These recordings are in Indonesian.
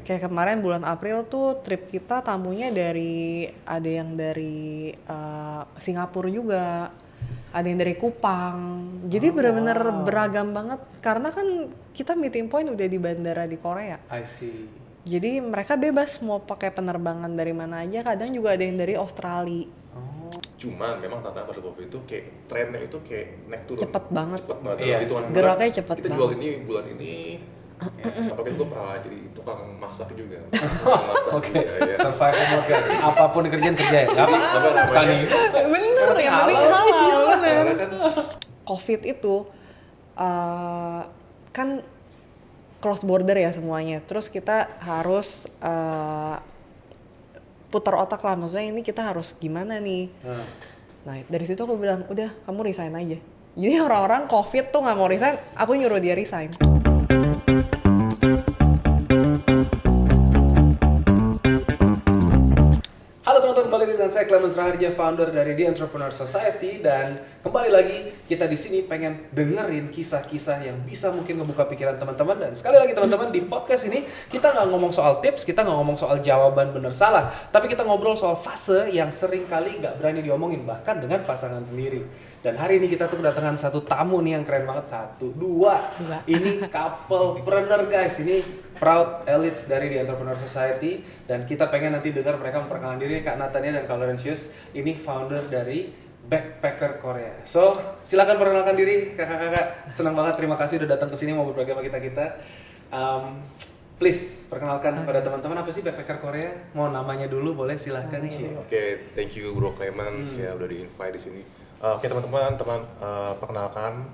Kayak kemarin bulan April tuh trip kita tamunya ada yang dari Singapura juga, ada yang dari Kupang. Jadi benar-benar beragam banget karena kan kita meeting point udah di bandara di Korea. I see. Jadi mereka bebas mau pakai penerbangan dari mana aja, kadang juga ada yang dari Australia. Cuman memang tantangan pas COVID itu kayak trennya itu kayak naik turun. Cepet banget. Iya. Itu kan Geraknya cepet kita banget. jual ini bulan ini. Sampai kan gue pernah jadi tukang masak juga. Tukang masak. Ya. Survival mode guys. Apapun kerjaan kerja ya. Gak apa-apa. Bener, yang penting halal, bener. COVID itu kan close border ya semuanya. Terus kita harus putar otak lah, maksudnya ini kita harus gimana nih. Nah dari situ aku bilang, udah kamu resign aja. Jadi orang-orang COVID tuh gak mau resign, aku nyuruh dia resign. Halo teman-teman, kembali dengan saya Clemens Raharja, founder dari The Entrepreneur Society, dan kembali lagi kita di sini pengen dengerin kisah-kisah yang bisa mungkin ngebuka pikiran teman-teman. Dan sekali lagi teman-teman, di podcast ini kita nggak ngomong soal tips, kita nggak ngomong soal jawaban benar salah, tapi kita ngobrol soal fase yang sering kali nggak berani diomongin bahkan dengan pasangan sendiri. Dan hari ini kita tuh kedatangan satu tamu nih yang keren banget. Dua. Ini couplepreneur guys, ini proud elites dari The Entrepreneur Society, dan kita pengen nanti dengar mereka memperkenalkan diri. Kak Natania dan Kak Laurentius ini founder dari Backpacker Korea. So, silakan perkenalkan diri kakak-kakak. Senang banget, terima kasih udah datang ke sini mau berbagi sama kita. Please perkenalkan pada teman-teman apa sih Backpacker Korea? Mau namanya dulu boleh, silahkan nih. Oke, thank you Bro Clemens ya udah di-invite di sini. Oke teman-teman, perkenalkan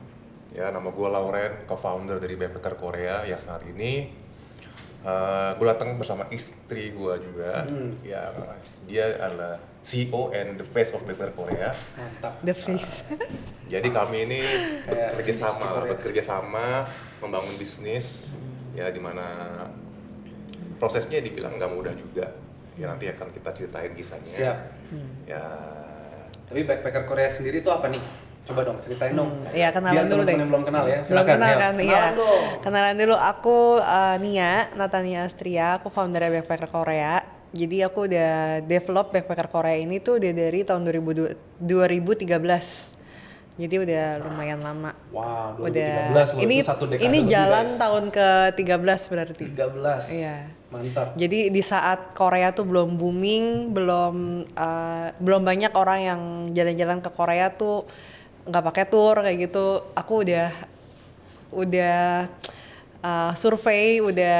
ya, nama gue Lauren, co-founder dari Backpacker Korea yang saat ini gue datang bersama istri gue juga. Ya, dia adalah CEO and the face of Backpacker Korea. Mantap. The face. Jadi kami ini bekerja sama membangun bisnis ya, dimana prosesnya dibilang nggak mudah juga. Ya nanti akan kita ceritain kisahnya. Siap. Ya. Tapi Backpacker Korea sendiri itu apa nih? Coba dong ceritain dong. Iya, kenalan dulu deh. Yang belum kenal ya, Belum silakan. kenal kan, iya. Kenalan Kenalan dulu, aku Nia, Natania Astria, aku founder Backpacker Korea. Jadi aku udah develop Backpacker Korea ini tuh udah dari tahun 2013. Jadi udah lumayan lama. Wow, 2013 udah. loh, Ini itu satu dekade ini lebih, jalan guys. tahun ke-13 berarti. 13. Iya. Mantap. Jadi di saat Korea tuh belum booming, belum banyak orang yang jalan-jalan ke Korea tuh nggak pakai tour kayak gitu. Aku udah survei, udah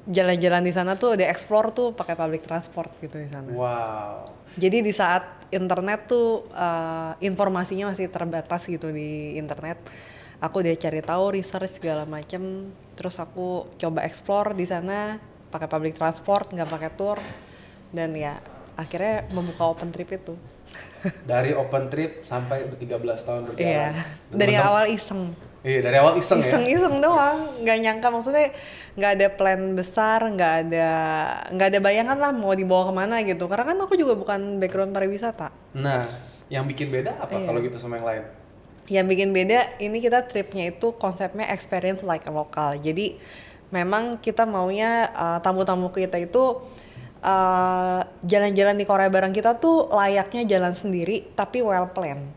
jalan-jalan di sana tuh, udah explore tuh pakai public transport gitu di sana. Wow. Jadi di saat internet tuh informasinya masih terbatas gitu di internet, aku udah cari tahu, research segala macem, terus aku coba explore di sana pakai public transport, nggak pakai tour, dan ya akhirnya membuka open trip itu. Dari open trip sampai 13 tahun berjalan. Iya, dari awal iseng. Iya, dari awal iseng ya. Iseng doang, nggak nyangka, maksudnya nggak ada plan besar, nggak ada bayangan lah mau dibawa kemana gitu. Karena kan aku juga bukan background pariwisata. Nah, yang bikin beda apa kalau gitu sama yang lain? Yang bikin beda, ini kita tripnya itu konsepnya experience like a local. Jadi memang kita maunya tamu-tamu kita itu jalan-jalan di Korea bareng kita tuh layaknya jalan sendiri tapi well planned.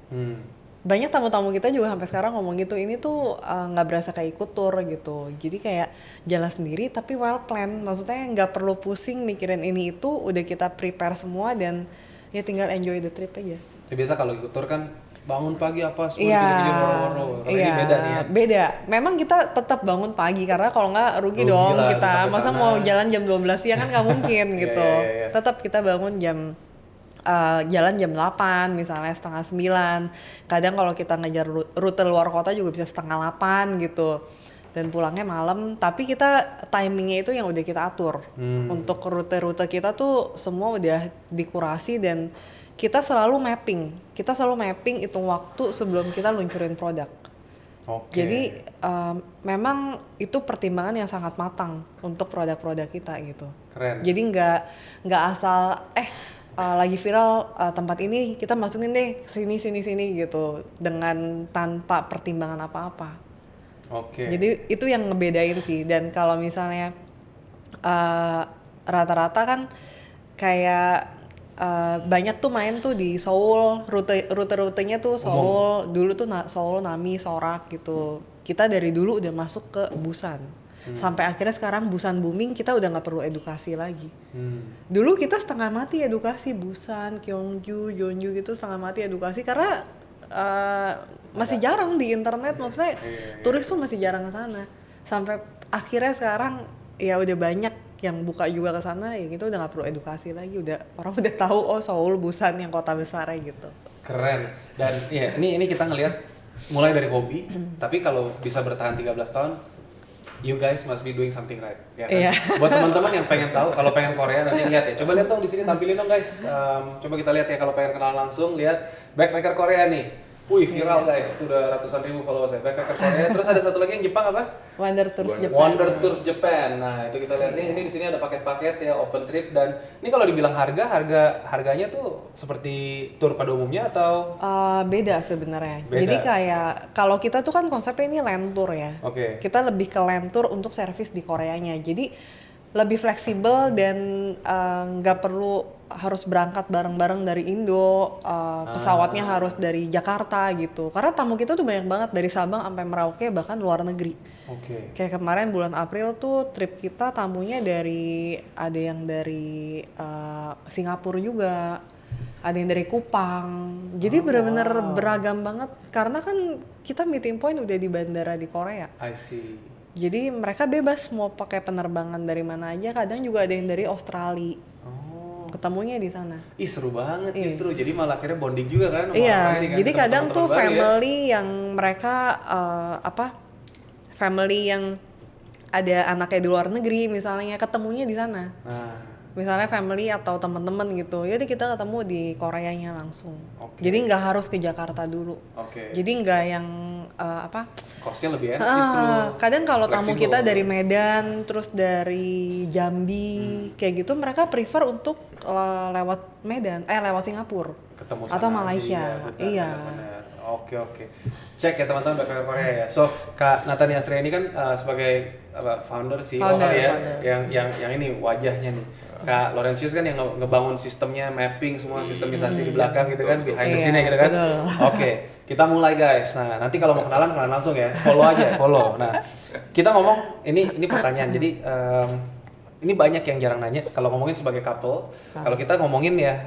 Banyak tamu-tamu kita juga sampai sekarang ngomong gitu, ini tuh nggak berasa kayak ikut tour gitu. Jadi kayak jalan sendiri tapi well planned. Maksudnya nggak perlu pusing mikirin ini itu, udah kita prepare semua dan ya tinggal enjoy the trip aja. Ya, biasa kalau ikut tour kan bangun pagi apa, semua Iya, dikejar woro-woro. Kalau ini beda nih ya. Beda. Memang kita tetap bangun pagi karena kalau nggak rugi dong lah, kita. Masa sana. mau jalan jam 12 siang kan nggak mungkin gitu. Iya. Tetap kita bangun jalan jam 8 misalnya, setengah 9. Kadang kalau kita ngejar rute luar kota juga bisa setengah 8 gitu. Dan pulangnya malam, tapi kita timingnya itu yang udah kita atur. Untuk rute-rute kita tuh semua udah dikurasi dan kita selalu mapping hitung waktu sebelum kita luncurin produk. Jadi memang itu pertimbangan yang sangat matang untuk produk-produk kita gitu. Keren. Jadi nggak asal lagi viral tempat ini kita masukin deh sini gitu dengan tanpa pertimbangan apa-apa. Jadi itu yang ngebedain sih. Dan kalau misalnya eh, rata-rata kan kayak banyak tuh main tuh di Seoul, rutenya tuh Seoul, dulu tuh Seoul, Nami, Sorak gitu. Kita dari dulu udah masuk ke Busan. Sampai akhirnya sekarang Busan booming, kita udah nggak perlu edukasi lagi. Dulu kita setengah mati edukasi Busan, Gyeongju, Jeonju gitu setengah mati edukasi karena masih jarang di internet, maksudnya turis tuh masih jarang ke sana. Sampai akhirnya sekarang ya udah banyak yang buka juga ke sana, ya gitu udah nggak perlu edukasi lagi, udah orang udah tahu oh Seoul, Busan yang kota besarnya gitu. Keren. Dan ya ini kita ngelihat mulai dari hobi, tapi kalau bisa bertahan 13 tahun, you guys must be doing something right, ya kan? Iya. Buat teman-teman yang pengen tahu, kalau pengen Korea nanti lihat ya. Coba lihat dong di sini, tampilin dong guys. Coba kita lihat ya, kalau pengen kenal langsung, lihat backpacker Korea nih. Wih, viral guys, itu udah ratusan ribu followers ya, backpacker Korea. Terus ada satu lagi yang Jepang apa? Wonder Tours Japan. Wonder Tours Japan. Nah, itu kita lihat nih, ini di sini ada paket-paket ya, open trip, dan ini kalau dibilang harganya tuh seperti tour pada umumnya atau Beda sebenarnya. Beda. Jadi kayak kalau kita tuh kan konsepnya ini land tour ya. Oke. Kita lebih ke land tour untuk servis di Koreanya. Jadi lebih fleksibel dan nggak perlu harus berangkat bareng-bareng dari Indo, pesawatnya harus dari Jakarta gitu. Karena tamu kita tuh banyak banget dari Sabang sampai Merauke, bahkan luar negeri. Oke. Kayak kemarin bulan April tuh trip kita tamunya ada yang dari Singapura juga, ada yang dari Kupang. Jadi benar-benar beragam banget. Karena kan kita meeting point udah di bandara di Korea. I see. Jadi mereka bebas mau pakai penerbangan dari mana aja. Kadang juga ada yang dari Australia. Ketemunya di sana. Ih, seru banget justru. Jadi malah akhirnya bonding juga kan sama Iya, orang ini kan, jadi ketemu kadang tuh teman-teman baru ya. family yang mereka family yang ada anaknya di luar negeri misalnya, ketemunya di sana. Nah, Misalnya family atau teman-teman gitu. Jadi kita ketemu di Koreanya langsung. Oke. Jadi nggak harus ke Jakarta dulu. oke. Jadi nggak yang Costnya lebih enak justru. kadang kalau tamu Fleksibel. kita dari Medan, terus dari Jambi, kayak gitu mereka prefer untuk lewat lewat Singapura Ketemu atau sana Malaysia. aja, benar, Iya. benar-benar. Oke. Cek ya teman-teman backpacker Korea ya. So, Kak Natania Astrea ini kan sebagai founder CEO Founder, kali ya, founder. yang ini wajahnya nih. Kak Laurentius kan yang ngebangun sistemnya, mapping semua sistemisasi di belakang gitu kan, behind the Iya, scene-nya gitu kan. betul. Oke, kita mulai guys. Nah, nanti kalau mau kenalan langsung ya, follow aja, follow. Nah, kita ngomong ini pertanyaan. Jadi ini banyak yang jarang nanya. Kalau ngomongin sebagai couple, kalau kita ngomongin ya,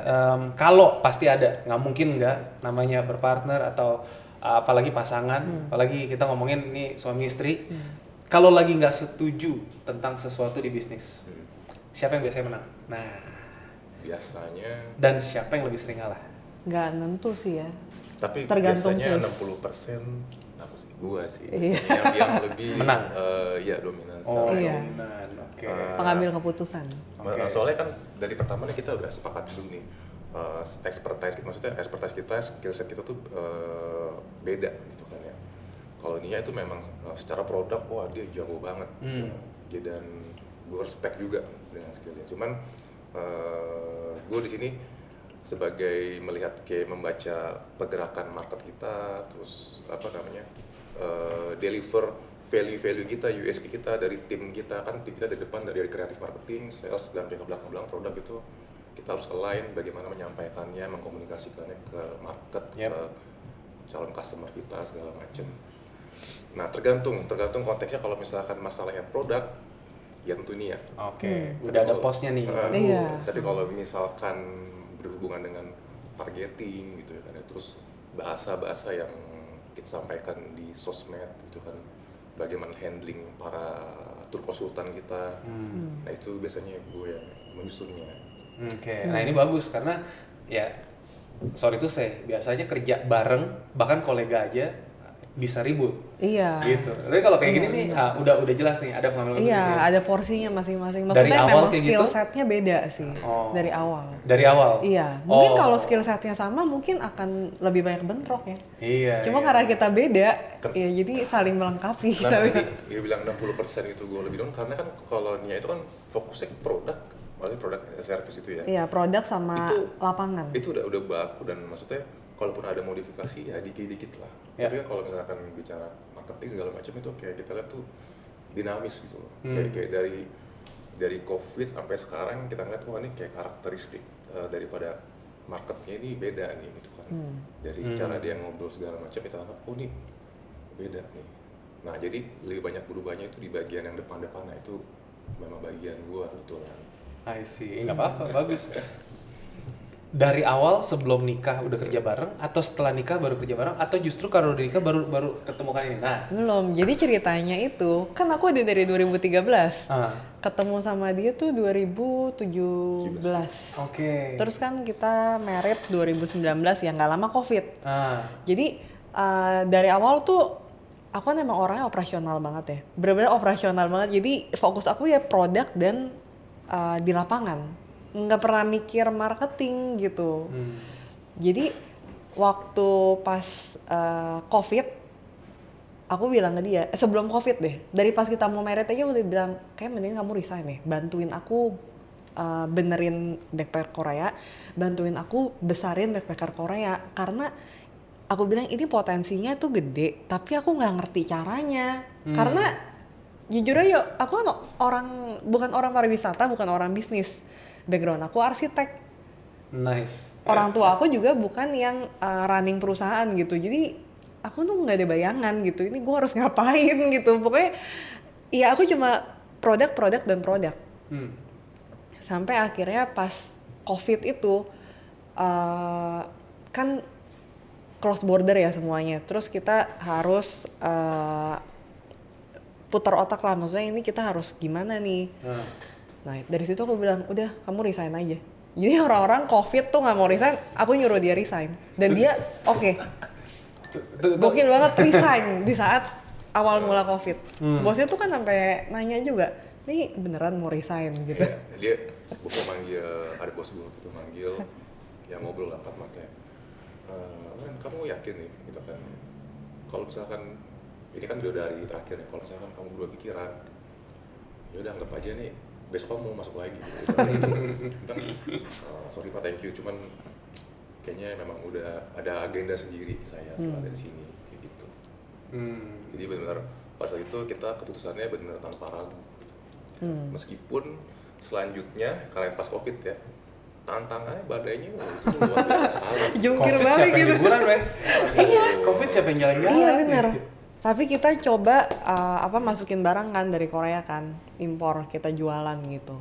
kalau pasti ada, nggak mungkin nggak namanya berpartner atau apalagi pasangan, apalagi kita ngomongin ini suami istri. Kalau lagi nggak setuju tentang sesuatu di bisnis, siapa yang biasanya menang? Nah, Biasanya, dan siapa yang lebih sering ngalah? Nggak nentu sih ya. tapi Tergantung biasanya case. 60% aku sih, gua sih. Iya. Biasanya yang lebih Menang? Ya dominan. Oh, Iya. dominan. Oke. Pengambil keputusan. Oke. Soalnya kan dari pertama nih kita udah sepakat dulu nih, maksudnya expertise kita, skill set kita tuh beda gitu kan ya. Kalau Nia itu memang secara produk, wah dia jago banget. Ya, dan gue respect juga dengan skillnya. Cuman gue di sini sebagai melihat kayak membaca pergerakan market kita, terus deliver value kita, USP kita dari tim kita, kan tim kita dari depan, dari kreatif marketing, sales, dan pihak belakang produk itu kita harus align bagaimana menyampaikannya, mengkomunikasikannya ke market, ke calon customer kita segala macam. Nah, tergantung konteksnya. Kalau misalkan masalahnya produk, ya tentu Nia. Oke. Tapi Udah ada kalau- posnya nih. Iya. Tapi kalau misalkan berhubungan dengan targeting gitu ya kan, ya, terus bahasa-bahasa yang kita sampaikan di sosmed gitu kan, bagaimana handling para tour konsultan kita, nah itu biasanya gue yang menyusunnya. Oke. Nah, ini bagus karena ya sorry tuh saya biasanya kerja bareng, bahkan kolega aja bisa ribut. Iya. Gitu. Tapi kalau kayak gini nih, udah jelas nih, ada pengambilan Iya, keputusan. ada porsinya masing-masing. Dari Maksudnya awal memang kayak skill gitu? setnya beda sih Oh. dari awal. Dari awal. Iya, mungkin Oh. kalau skill setnya sama mungkin akan lebih banyak bentrok ya. Iya. Cuma iya. karena kita beda, ya jadi saling melengkapi. Nah, Kita tadi dia bilang 60% itu gue lebih down karena kan kalau Nia itu kan fokusnya ke produk, maksudnya produk service itu ya. Iya, produk sama Itu- lapangan. Itu udah baku, dan maksudnya kalaupun ada modifikasi ya dikit-dikit lah. Ya. Tapi kan kalau misalkan bicara marketing segala macam itu kayak kita lihat tuh dinamis gitu loh. Kayak dari dari COVID sampai sekarang kita ngeliat wah ini kayak karakteristik daripada marketnya ini beda nih gitu kan. Dari cara dia ngobrol segala macam kita anggap oh ini beda nih. Nah jadi lebih banyak berubahnya itu di bagian yang depan-depan. Nah itu memang bagian gua kebetulan. I see, nggak apa-apa, bagus. Dari awal sebelum nikah udah kerja bareng, atau setelah nikah baru kerja bareng, atau justru kalau udah nikah baru ketemukan ini? Nah, Belum. Jadi ceritanya itu kan aku ada dari 2013. Ketemu sama dia tuh 2017. Oke. Terus kan kita married 2019 ya nggak lama COVID. Jadi dari awal tuh aku kan emang orangnya operasional banget ya. Bener-bener operasional banget. Jadi fokus aku ya produk dan di lapangan. Nggak pernah mikir marketing gitu. Jadi waktu pas COVID, aku bilang ke dia, sebelum COVID deh, dari pas kita mau married aja udah bilang, kayak mending kamu resign deh, bantuin aku benerin backpacker Korea, bantuin aku besarin backpacker Korea, karena aku bilang ini potensinya tuh gede, tapi aku nggak ngerti caranya, karena jujur aja, aku kan bukan orang pariwisata, bukan orang bisnis, background aku arsitek. Nice. Orang tua aku juga bukan yang running perusahaan gitu, jadi aku tuh nggak ada bayangan gitu, ini gue harus ngapain gitu. Pokoknya ya aku cuma produk dan produk. Sampai akhirnya pas COVID itu kan cross border ya semuanya, terus kita harus putar otak lah, maksudnya ini kita harus gimana nih. Nah dari situ aku bilang udah kamu resign aja. Jadi orang-orang COVID tuh nggak mau resign, aku nyuruh dia resign dan dia oke. Gokil banget resign di saat awal mula COVID. Bosnya tuh kan sampai nanya juga, nih beneran mau resign gitu. Dia bosnya manggil, ada bos gue gitu manggil, ya ngobrol angkat mata. Man, kamu yakin nih gitu kan? Kalau misalkan ini kan udah hari terakhir ya, kalau misalkan kamu berdua pikiran, ya udah anggap aja nih besok kamu mau masuk lagi. Sorry Pak, thank you, cuman kayaknya memang udah ada agenda sendiri saya setelah dari sini kayak gitu. Jadi benar pas saat itu kita keputusannya benar tanpa ragu. Meskipun selanjutnya karena pas COVID ya tantangannya badainya itu luar biasa. Jungkir COVID balik siapa yang gitu. liburan, Weh? Iya. COVID siapa yang jalan-jalan? Iya bener. Tapi kita coba masukin barang kan dari Korea kan, impor kita jualan gitu.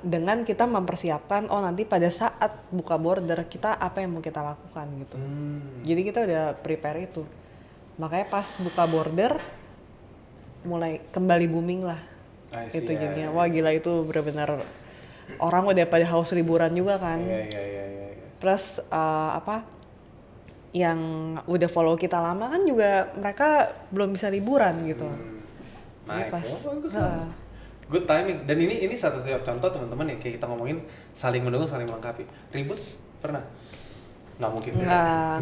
Dengan kita mempersiapkan nanti pada saat buka border kita apa yang mau kita lakukan gitu. Jadi kita udah prepare itu. Makanya pas buka border mulai kembali booming lah. Itu jadinya wah gila, itu benar-benar orang udah pada haus liburan juga kan. Iya. Plus yang udah follow kita lama kan juga mereka belum bisa liburan gitu. Nah, Pas bagus lah. Good timing. Dan ini satu-satunya contoh teman-teman ya, kayak kita ngomongin saling mendukung, saling melengkapi. Ribut pernah? Nggak mungkin.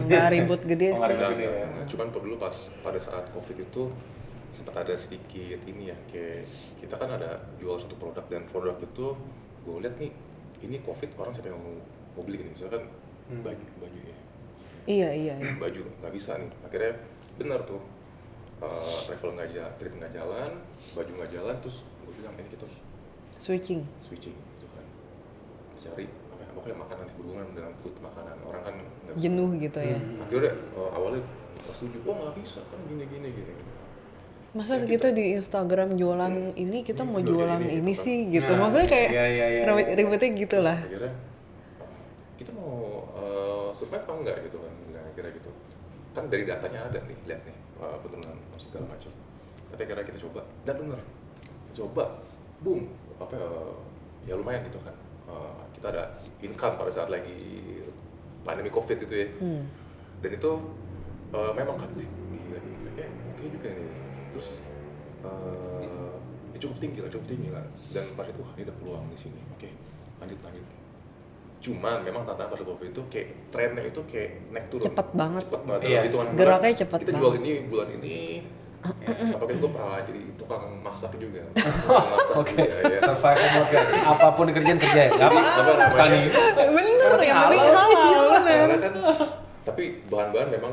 nggak ribut gede Oh, nggak sih. ribut gede ya. Cuman dulu pas pada saat COVID itu sempat ada sedikit ini ya, kayak kita kan ada jual satu produk dan produk itu gue lihat nih ini COVID orang siapa yang mau beli nih, misalkan baju ya. Iya. Baju nggak bisa nih, akhirnya benar tuh trip nggak jalan, baju nggak jalan, terus gue bilang ini kita Switching. gitu kan, cari apa ya, pokoknya makanan yang berhubungan dengan food, makanan orang kan nggak bisa. Jenuh gitu ya. Akhirnya awalnya pas setuju, nggak bisa kan gini. Masa Ya, kita di Instagram jualan ini, kita mau jualan ini ini gitu kan. sih gitu. Maksudnya kayak Iya. ribet-ribetnya gitu lah. Akhirnya kita mau survive apa enggak gitu kan, kira gitu. Kan dari datanya ada nih, lihat nih penurunan segala macam. Tapi akhirnya kita coba dan bener, boom, ya lumayan gitu kan. Kita ada income pada saat lagi pandemi COVID itu ya. Dan itu memang kan gila, kayak oke juga nih. Terus ya cukup tinggi lah. Dan pas itu ini ada peluang di sini. Oke, lanjut. Cuman memang tantangan pas COVID itu kayak trennya itu kayak naik turun. Cepet banget. Iya. Hitungan bulan, Geraknya cepet kita banget. jual ini bulan ini. Sampai kan gue pernah jadi tukang masak juga. Tukang masak Oke. juga, ya. Survival mode guys. Apapun kerjaan kerja ya. Nggak apa-apa. namanya? Tani. Bener, yang penting halal bener. Karena kan, tapi bahan-bahan memang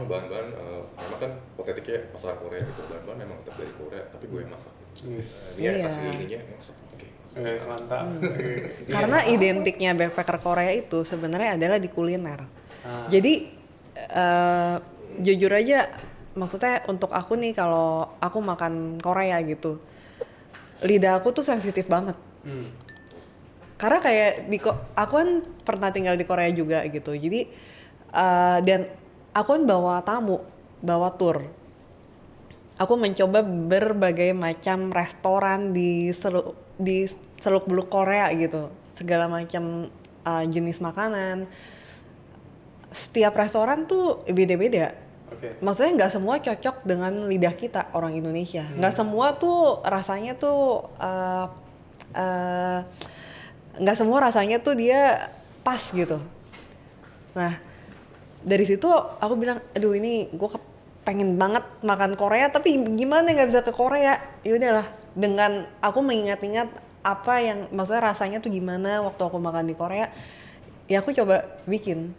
kan otentiknya masakan Korea gitu. Bahan-bahan memang tetap dari Korea, tapi gue yang masak. Yes. Dia Iya. kasih ininya yang masak. Oke. Mantap. Iya. Karena identiknya backpacker Korea itu sebenarnya adalah di kuliner. Jadi jujur aja, maksudnya untuk aku nih kalau aku makan Korea gitu, lidah aku tuh sensitif banget. Karena kayak aku kan pernah tinggal di Korea juga gitu. Jadi dan aku kan bawa tamu, bawa tour. Aku mencoba berbagai macam restoran di Seluk-Beluk Korea gitu, segala macam jenis makanan. Setiap restoran tuh beda-beda. Maksudnya nggak semua cocok dengan lidah kita orang Indonesia. Nggak semua tuh rasanya tuh nggak semua rasanya tuh dia pas gitu. Nah dari situ aku bilang, aduh ini gue pengen banget makan Korea, tapi gimana nggak bisa ke Korea? Ya udahlah, dengan aku mengingat-ingat apa yang maksudnya rasanya tuh gimana waktu aku makan di Korea, ya aku coba bikin.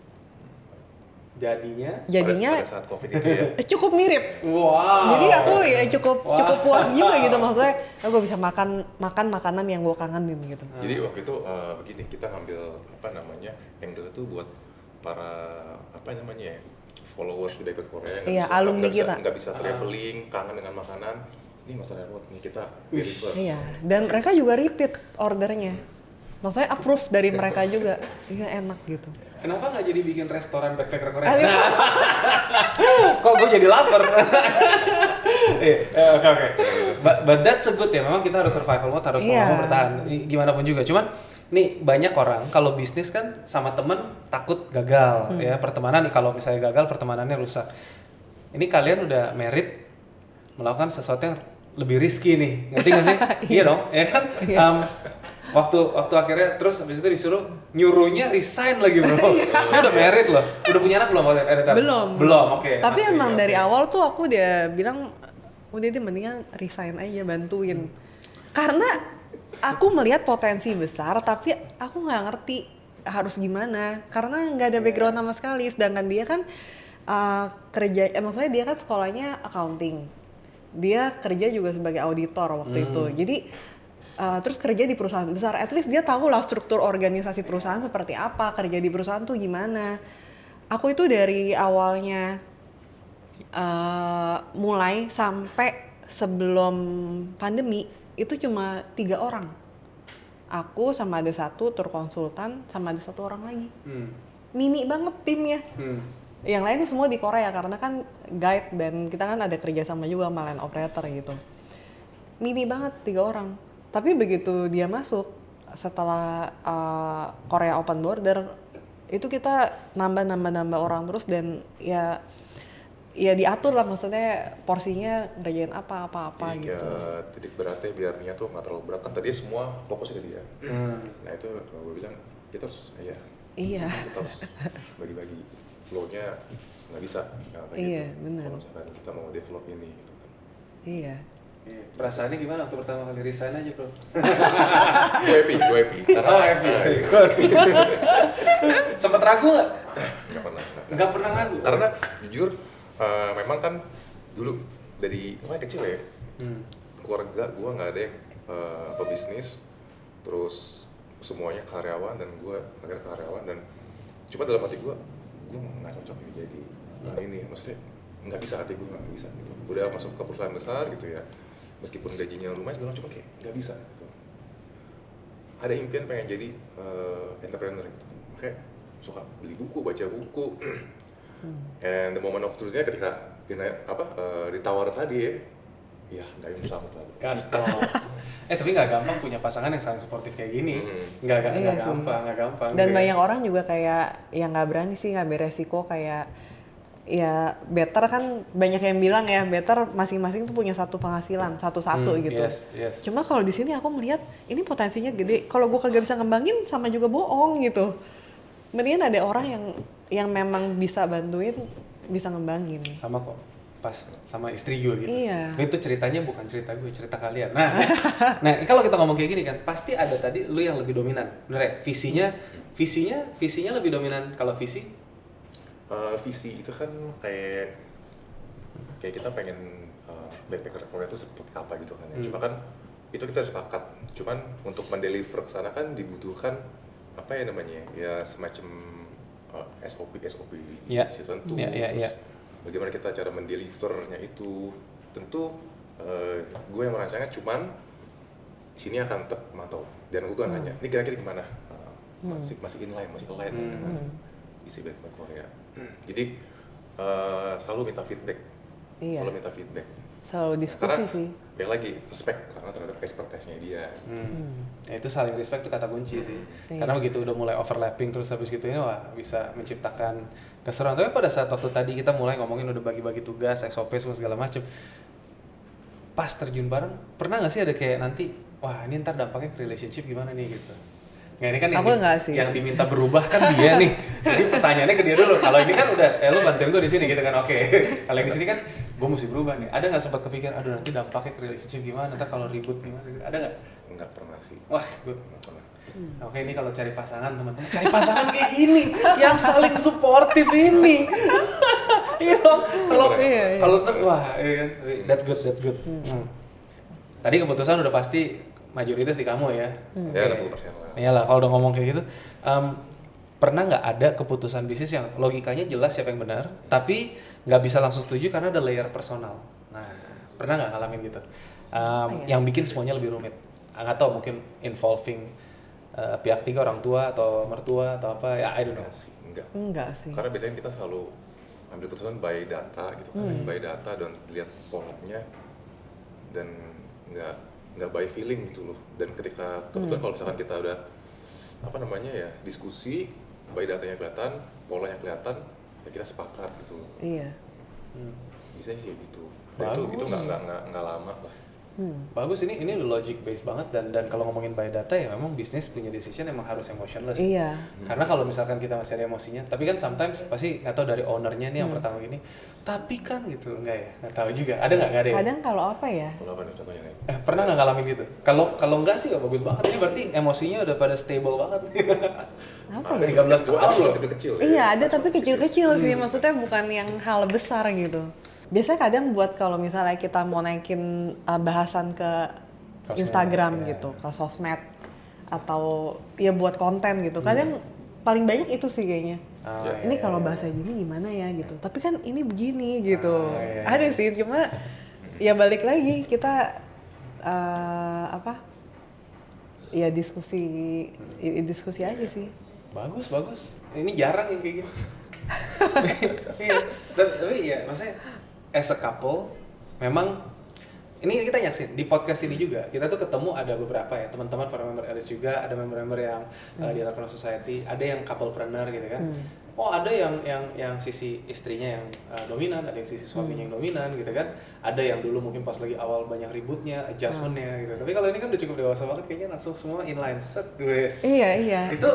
Jadinya pada saat COVID itu ya. Cukup mirip. Wow. Jadi aku ya cukup puas juga gitu, maksudnya aku bisa makan makanan yang gue kangenin gitu. Jadi waktu itu begini, kita ngambil angle itu buat para followers dari Korea Iya, alumni kita. nggak bisa traveling, kangen dengan makanan. Ini Mas Rewot nih, kita deliver. Iya, dan mereka juga repeat ordernya. Maksudnya approve dari mereka juga. Iya, enak gitu. Kenapa nggak jadi bikin restoran backpacker Korea? Kok gue jadi lapar? Oke. But that's a good ya. Memang kita harus survival mode, harus mau bertahan. Gimana pun juga. Cuman nih banyak orang kalau bisnis kan sama temen takut gagal ya, pertemanan kalau misalnya gagal pertemanannya rusak. Ini kalian udah married, melakukan sesuatu yang lebih risky nih, ngerti nggak sih? Iya dong, ya kan? Waktu akhirnya terus habis itu disuruh nyuruhnya resign lagi bro. Dia udah married loh, udah punya anak belum? Belum, oke. Tapi emang dari awal tuh aku udah bilang udah deh mendingan resign aja, bantuin. Karena aku melihat potensi besar, tapi aku nggak ngerti harus gimana. Karena nggak ada background sama sekali. Sedangkan dia kan maksudnya dia kan sekolahnya accounting. Dia kerja juga sebagai auditor waktu itu. Jadi terus kerja di perusahaan besar. At least dia tahu lah struktur organisasi perusahaan seperti apa. Kerja di perusahaan tuh gimana. Aku itu dari awalnya mulai sampai sebelum pandemi itu cuma 3 orang. Aku sama ada 1 tour konsultan sama ada 1 orang lagi. Mini banget timnya. Yang lainnya semua di Korea karena kan guide dan kita kan ada kerjasama juga sama line operator gitu. Mini banget 3 orang. Tapi begitu dia masuk setelah Korea open border itu kita nambah orang terus dan ya diatur lah, maksudnya porsinya ngerjain apa gitu. Titik beratnya biar niat tuh nggak terlalu berat kan tadi semua fokusnya ke dia. Nah itu gue bilang kita harus kita harus bagi-bagi flow-nya, nggak bisa Iya, gitu. benar. Kalau misalkan kita mau develop ini gitu kan. Iya. Perasaannya gimana waktu pertama kali resign aja bro? Gue happy karena happy. Sempet ragu nggak? Nggak pernah ragu. Karena jujur memang kan dulu dari mulai kecil ya, keluarga gue nggak ada yang pebisnis, terus semuanya karyawan dan gue akhirnya karyawan dan cuma dalam hati gue nggak cocok ini jadi ini, maksudnya nggak bisa, hati gue nggak bisa gitu. Udah masuk ke perusahaan besar gitu ya, meskipun gajinya lumayan segala cuma kayak nggak bisa gitu. Ada impian pengen jadi entrepreneur gitu, kayak suka beli buku, baca buku. And the moment of truth-nya ketika ditawar tadi ya dayung sambut lah. Tapi nggak gampang punya pasangan yang saling suportif kayak gini. Nggak gampang. Dan banyak orang juga kayak yang nggak berani sih ngambil resiko, kayak ya better kan banyak yang bilang ya better masing-masing tuh punya satu penghasilan satu-satu gitu. Yes. Cuma kalau di sini aku melihat ini potensinya gede. Kalau gue kagak bisa ngembangin sama juga bohong gitu. Mendingan ada orang yang memang bisa bantuin, bisa ngembangin. Sama kok. Pas sama istri gue gitu. Iya. Itu ceritanya bukan cerita gue, cerita kalian. Nah, kalau kita ngomong kayak gini kan, pasti ada tadi lu yang lebih dominan. Bener ya? Visinya lebih dominan. Kalau visi itu kan kayak kita pengen backpacker Korea itu seperti apa gitu kan ya. Cuma kan itu kita harus sepakat. Cuman untuk mendeliver ke sana kan dibutuhkan apa ya namanya ya semacam SOP Iya. tertentu. Iya. Bagaimana kita cara mendelivernya itu tentu gue yang merancangnya cuman sini akan tetap mantau dan gue kan nanya ini kira-kira gimana. Masih inline, masih align dengan isi backpacker Korea. Jadi selalu minta feedback. Iya. Selalu minta feedback. Selalu diskusi Karena, sih. yang lagi respect karena terhadap expertise-nya dia. Ya, itu saling respect itu kata kunci sih. Iya. Karena begitu udah mulai overlapping terus habis gitu ini wah bisa menciptakan keseruan. Tapi pada saat waktu tadi kita mulai ngomongin udah bagi-bagi tugas, SOP semua segala macem. Pas terjun bareng, pernah nggak sih ada kayak nanti wah ini ntar dampaknya ke relationship gimana nih gitu? Nggak, ini kan Aku nggak sih. yang diminta berubah kan dia nih. Jadi pertanyaannya ke dia dulu. Kalau ini kan udah, lu bantuin gue di sini gitu kan, oke. Kalau yang di sini kan, gue mesti berubah nih. Ada nggak sempat kepikir, aduh nanti dampaknya ke relationship gimana? Ntar kalau ribut gimana? Ada nggak? Nggak pernah sih. Wah, Nggak pernah. Oke, ini kalau cari pasangan teman-teman, cari pasangan kayak gini, yang saling suportif ini. Iya, kalau wah, iya, that's good. Tadi keputusan udah pasti mayoritas di kamu ya. Ya 60% lah. Iyalah, kalau udah ngomong kayak gitu, pernah nggak ada keputusan bisnis yang logikanya jelas siapa yang benar, tapi nggak bisa langsung setuju karena ada layer personal. Nah, pernah nggak ngalamin gitu? Yang bikin semuanya lebih rumit. Nggak tahu, mungkin involving pihak tiga, orang tua atau mertua atau apa ya, I don't know. Enggak Enggak sih. sih. Karena biasanya kita selalu ambil keputusan by data gitu kan, by data dan lihat polanya dan nggak by feeling gitu loh. Dan ketika kebetulan kalau misalkan kita udah apa namanya ya diskusi, by datanya kelihatan, polanya kelihatan, ya kita sepakat gitu loh. Iya. Biasanya sih gitu. Dan itu nggak lama lah. Bagus, ini udah logic based banget dan kalau ngomongin by data ya memang bisnis punya decision emang harus emotionless. Iya. Karena kalau misalkan kita masih ada emosinya, tapi kan sometimes pasti nggak tahu dari ownernya nih yang pertama gini, tapi kan gitu enggak ya, nggak tahu juga. Ada nggak ada ya? Kadang kalau apa ya? Kalau apa nih contohnya nih? Pernah nggak ngalamin gitu? Kalau nggak sih bagus banget. Ini berarti emosinya udah pada stable banget. Apa Ada ya? 13 tahun loh. kecil-kecil. Iya, ada tapi kecil-kecil sih. Maksudnya bukan yang hal besar gitu. Biasanya kadang buat kalau misalnya kita mau naikin bahasan ke Sosmed, Instagram ya. gitu, ke sosmed atau ya buat konten gitu. Kadang paling banyak itu sih kayaknya. Ini kalau bahasa gini gimana ya gitu. Tapi kan ini begini gitu. Iya. Ada sih, cuma ya balik lagi kita ya diskusi aja sih. Bagus. Ini jarang yang kayak gini. Iya, tapi ya maksudnya as a couple memang ini kita nyaksin di podcast ini juga kita tuh ketemu ada beberapa ya teman-teman para member Alice juga, ada member-member yang di Entrepreneur Society, ada yang couplepreneur gitu kan. Oh, ada yang sisi istrinya yang dominan, ada yang sisi suaminya yang dominan gitu kan. Ada yang dulu mungkin pas lagi awal banyak ributnya, adjustmentnya gitu. Tapi kalau ini kan udah cukup dewasa banget kayaknya langsung semua inline set guys. Iya. Itu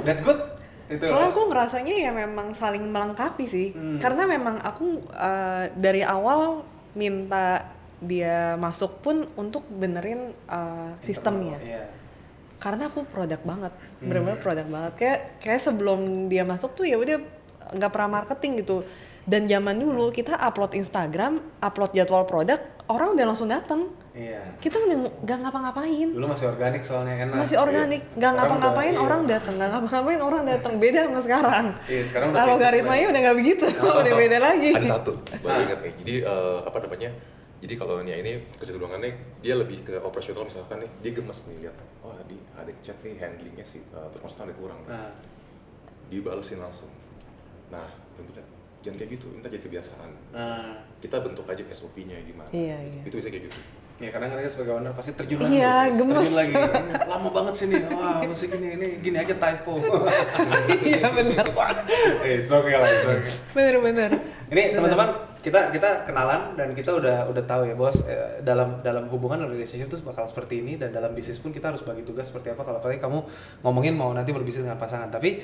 that's good. Itu Soalnya aku ngerasanya ya memang saling melengkapi sih. Karena memang aku dari awal minta dia masuk pun untuk benerin sistemnya. Iya. Karena aku produk banget, bener-bener produk banget. Kayak sebelum dia masuk tuh ya udah nggak pernah marketing gitu. Dan zaman dulu kita upload Instagram, upload jadwal produk, orang udah langsung datang. Iya. Kita udah nggak ngapa-ngapain. Dulu masih organik soalnya enak. Masih organik, nggak Sekarang ngapa-ngapain udah, iya. orang datang, nggak ngapa-ngapain orang datang. Beda sama sekarang. Iya, sekarang udah Algoritmanya udah nggak begitu, udah beda lagi. Ada satu, baru ingat nih. Jadi apa namanya? Jadi kalau ini kecenderungannya dia lebih ke operasional, misalkan nih dia gemes nih lihat, wah ada chat nih handlingnya sih terus ada kurang. Nah, Dibalesin langsung. Nah, tentunya jangan kayak gitu, minta jadi kebiasaan. nah. Kita bentuk aja SOP-nya gimana. Iya. Itu bisa kayak gitu. Ya karena mereka sebagai owner pasti terjun lagi. Iya, terus, gemes. Terjun lagi. Lama banget sih nih. Wah, masih gini aja typo. Iya benar. It's okay lah, it's okay. Bener. Ini teman-teman kita kenalan dan kita udah tahu ya bos dalam hubungan relationship itu bakal seperti ini dan dalam bisnis pun kita harus bagi tugas seperti apa. Kalau apalagi kamu ngomongin mau nanti berbisnis dengan pasangan, tapi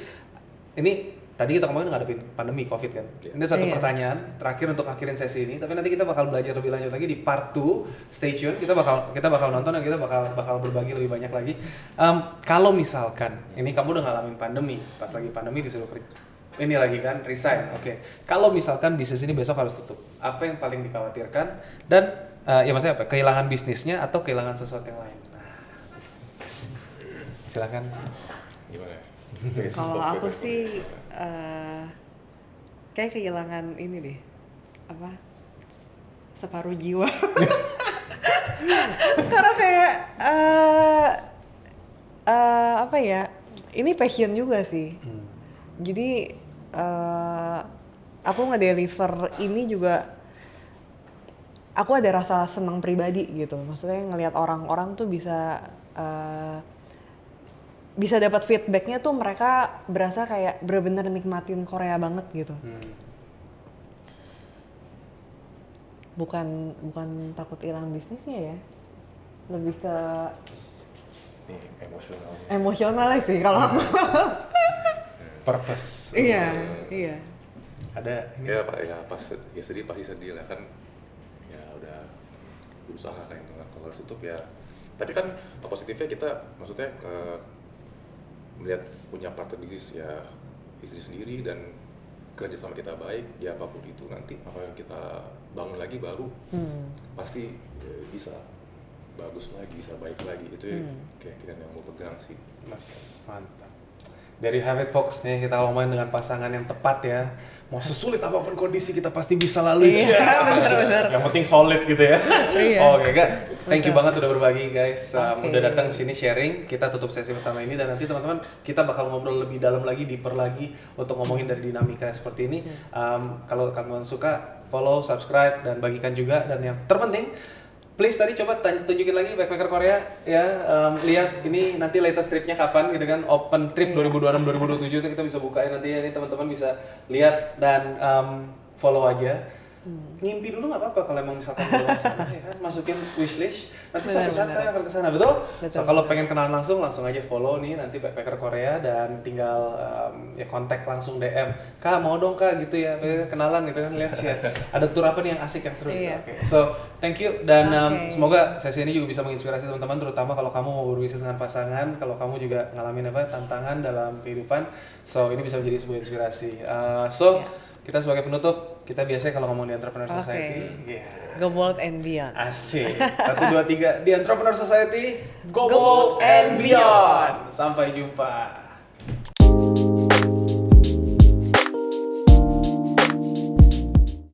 ini tadi kita ngomongin ngadepin pandemi COVID kan. Ini satu Iya. pertanyaan terakhir untuk akhirin sesi ini, tapi nanti kita bakal belajar lebih lanjut lagi di part 2. Stay tune, kita bakal nonton dan kita bakal berbagi lebih banyak lagi. Kalau misalkan ini kamu udah ngalamin pandemi, pas lagi pandemi disuruh ini lagi kan resign. Oke. Kalau misalkan bisnis ini besok harus tutup, apa yang paling dikhawatirkan dan ya maksudnya apa? Kehilangan bisnisnya atau kehilangan sesuatu yang lain? Nah, silakan. Gimana ya? Kalau aku sih kayak kehilangan ini deh, apa, separuh jiwa. Karena kayak apa ya, ini passion juga sih. Jadi aku nge-deliver ini juga, aku ada rasa senang pribadi gitu. Maksudnya ngelihat orang-orang tuh bisa dapat feedbacknya tuh mereka berasa kayak bener-bener nikmatin Korea banget gitu. Bukan takut hilang bisnisnya ya, lebih ke Nih, emosional sih kalau aku. Purpose. Iya. Ada ini. Ya Pak, ya sedih pasti sedih lah kan. Ya udah berusaha kayak itu kan. Kalau harus tutup ya. Tapi kan positifnya kita maksudnya melihat punya partner bisnis ya istri sendiri dan kerja sama kita baik, ya apapun itu nanti apa yang kita bangun lagi baru pasti bisa bagus lagi, bisa baik lagi. Itu kayak yang mau pegang sih. Mas, mantap. Dari Have It Fox nih kita ngomongin dengan pasangan yang tepat ya. Mau sesulit apapun kondisi kita pasti bisa lalui. Iya, benar-benar. Yang penting solid gitu ya. Iya. Oke Kak, thank you Betul. banget udah berbagi guys. Oke. Udah datang sini sharing. Kita tutup sesi pertama ini dan nanti teman-teman kita bakal ngobrol lebih dalam lagi, deeper lagi untuk ngomongin dari dinamika seperti ini. Kalau kalian suka, follow, subscribe dan bagikan juga. Dan yang terpenting, please tadi coba tunjukin lagi Backpacker Korea ya, lihat ini nanti latest tripnya kapan gitu kan, open trip 2026-2027 itu kita bisa bukain nanti ya, ini teman-teman bisa lihat dan follow aja. Ngimpi dulu nggak apa-apa kalau emang misalkan belum kesana ya kan, masukin wishlist nanti suatu saat kalian akan kesana, betul? So kalau pengen kenalan langsung aja follow nih nanti Backpacker Korea dan tinggal ya kontak langsung DM, Kak mau dong Kak gitu ya, kenalan gitu kan, lihat sih ya ada tour apa nih yang asik yang seru gitu. Iya. Oke. So thank you dan Oke. semoga sesi ini juga bisa menginspirasi teman-teman, terutama kalau kamu mau berbisnis dengan pasangan, kalau kamu juga ngalamin tantangan dalam kehidupan, so ini bisa menjadi sebuah inspirasi. Kita sebagai penutup, kita biasanya kalau ngomong di Entrepreneur Society, Go bold and beyond. asik. 1, 2, 3, di Entrepreneur Society, Go bold and beyond. Sampai jumpa.